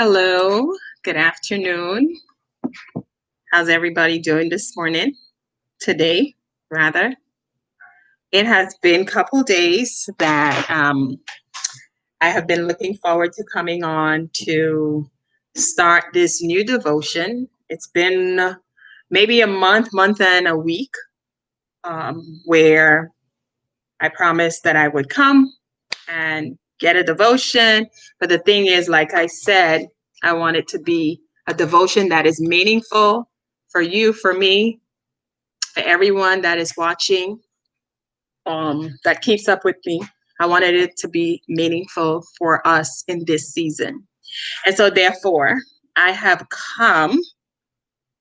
Hello, good afternoon. How's everybody doing this morning? Today, rather. It has been a couple days that I have been looking forward to coming on to start this new devotion. It's been maybe a month and a week, where I promised that I would come and get a devotion. But the thing is, like I said, I want it to be a devotion that is meaningful for you, for me, for everyone that is watching, that keeps up with me. I wanted it to be meaningful for us in this season. And so, therefore, I have come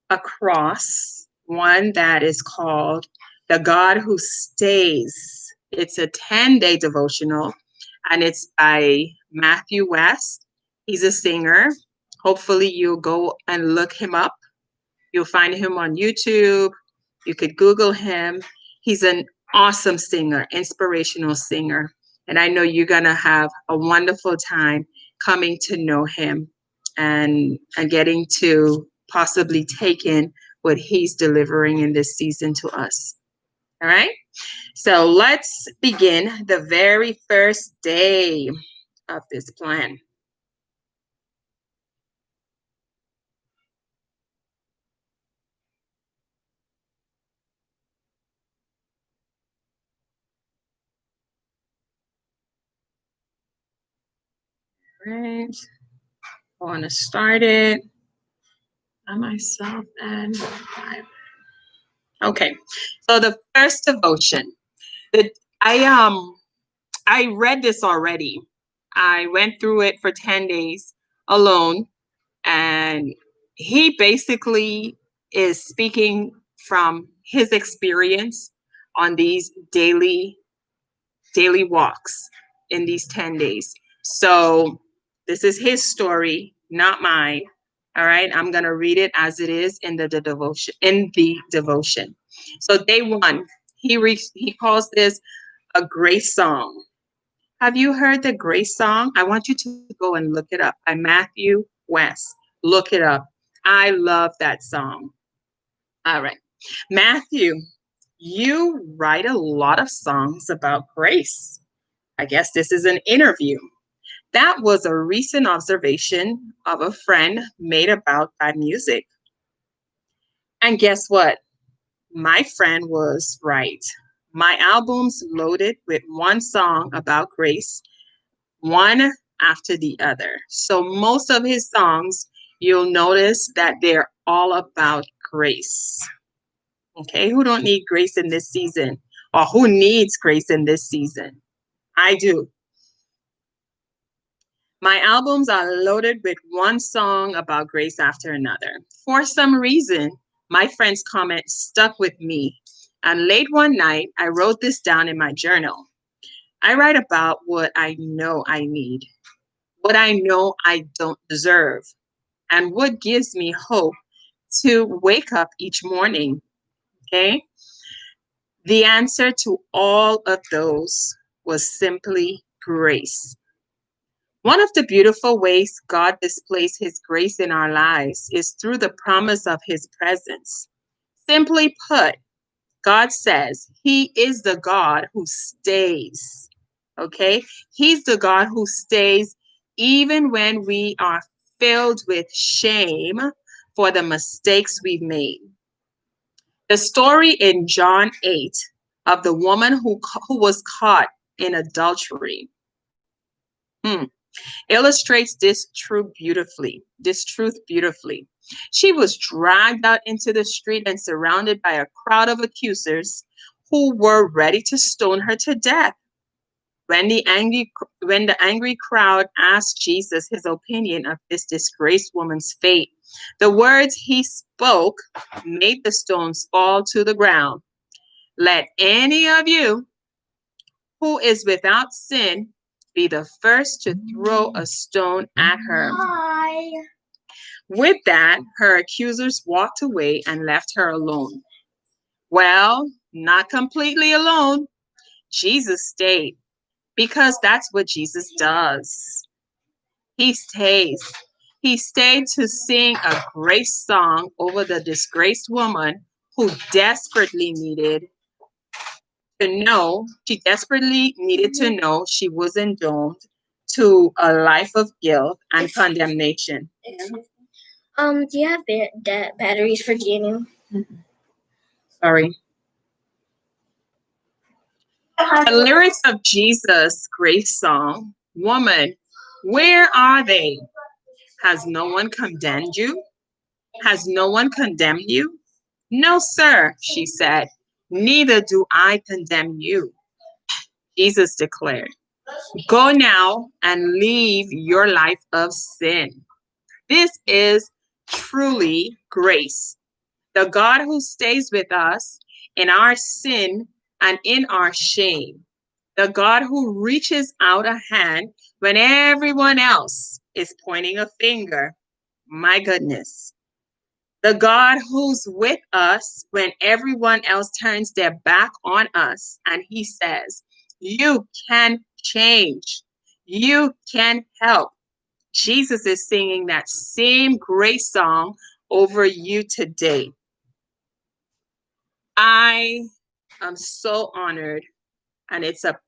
across one that is called The God Who Stays. It's a 10-day devotional, and it's by Matthew West. He's a singer. Hopefully, you'll go and look him up. You'll find him on YouTube. You could Google him. He's an awesome singer, inspirational singer. And I know you're going to have a wonderful time coming to know him and getting to possibly take in what he's delivering in this season to us. All right. So let's begin the very first day of this plan. All right. I want to start it by myself and okay. So the first devotion. The, I I read this already. I went through it for 10 days alone, and he basically is speaking from his experience on these daily walks in these 10 days. So this is his story, not mine. All right, I'm going to read it as it is in the devotion. So day 1, he calls this a grace song. Have you heard the grace song? I want you to go and look it up by Matthew West. Look it up. I love that song. All right. Matthew, you write a lot of songs about grace. I guess this is an interview. That was a recent observation of a friend made about that music. And guess what? My friend was right. My album's loaded with one song about grace, one after the other. So most of his songs, you'll notice that they're all about grace. Okay, who don't need grace in this season? Or who needs grace in this season? I do. My albums are loaded with one song about grace after another. For some reason, my friend's comment stuck with me. And late one night, I wrote this down in my journal. I write about what I know I need, what I know I don't deserve, and what gives me hope to wake up each morning. Okay? The answer to all of those was simply grace. One of the beautiful ways God displays His grace in our lives is through the promise of His presence. Simply put, God says He is the God who stays. Okay? He's the God who stays even when we are filled with shame for the mistakes we've made. The story in John 8 of the woman who was caught in adultery illustrates this truth beautifully. She was dragged out into the street and surrounded by a crowd of accusers who were ready to stone her to death. When the angry crowd asked Jesus his opinion of this disgraced woman's fate, the words he spoke made the stones fall to the ground. Let any of you who is without sin be the first to throw a stone at her. Hi. With that, her accusers walked away and left her alone. Well, not completely alone. Jesus stayed, because that's what Jesus does. He stays. He stayed to sing a grace song over the disgraced woman who desperately needed she desperately needed to know she wasn't doomed to a life of guilt and condemnation. Do you have batteries for Genu? Sorry. The lyrics of Jesus' grace song, Woman, where are they? Has no one condemned you? Has no one condemned you? No, sir, she said. Neither do I condemn you. Jesus declared, go now and leave your life of sin. This is truly grace. The God who stays with us in our sin and in our shame. The God who reaches out a hand when everyone else is pointing a finger. My goodness. The God who's with us when everyone else turns their back on us. And he says, you can change. You can help. Jesus is singing that same grace song over you today. I am so honored, and it's a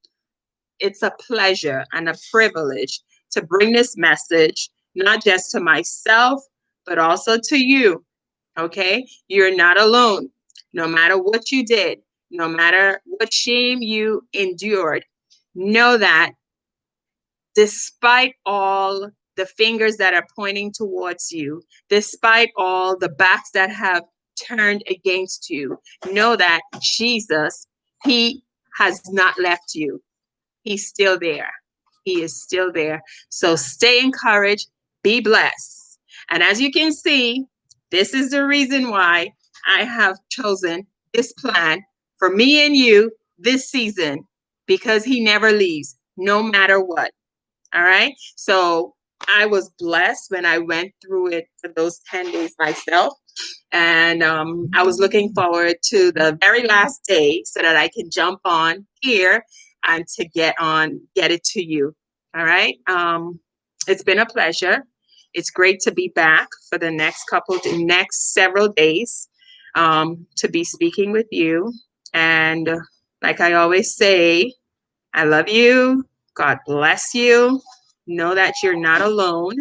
pleasure and a privilege to bring this message not just to myself but also to you. Okay? You're not alone. No matter what you did, no matter what shame you endured, know that despite all the fingers that are pointing towards you, despite all the backs that have turned against you, know that Jesus, he has not left you. He's still there. He is still there. So stay encouraged, be blessed. And as you can see, this is the reason why I have chosen this plan for me and you this season, because he never leaves, no matter what. All right. So I was blessed when I went through it for those 10 days myself. And I was looking forward to the very last day so that I can jump on here and to get it to you. All right. It's been a pleasure. It's great to be back for the next several days, to be speaking with you. And like I always say, I love you. God bless you. Know that you're not alone.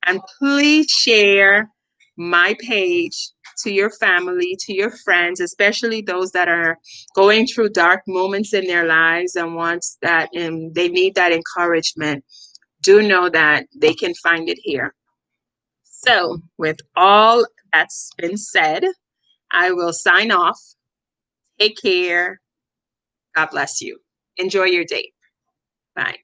And please share my page to your family, to your friends, especially those that are going through dark moments in their lives and wants that and they need that encouragement. Do know that they can find it here. So, with all that's been said, I will sign off. Take care. God bless you. Enjoy your day. Bye.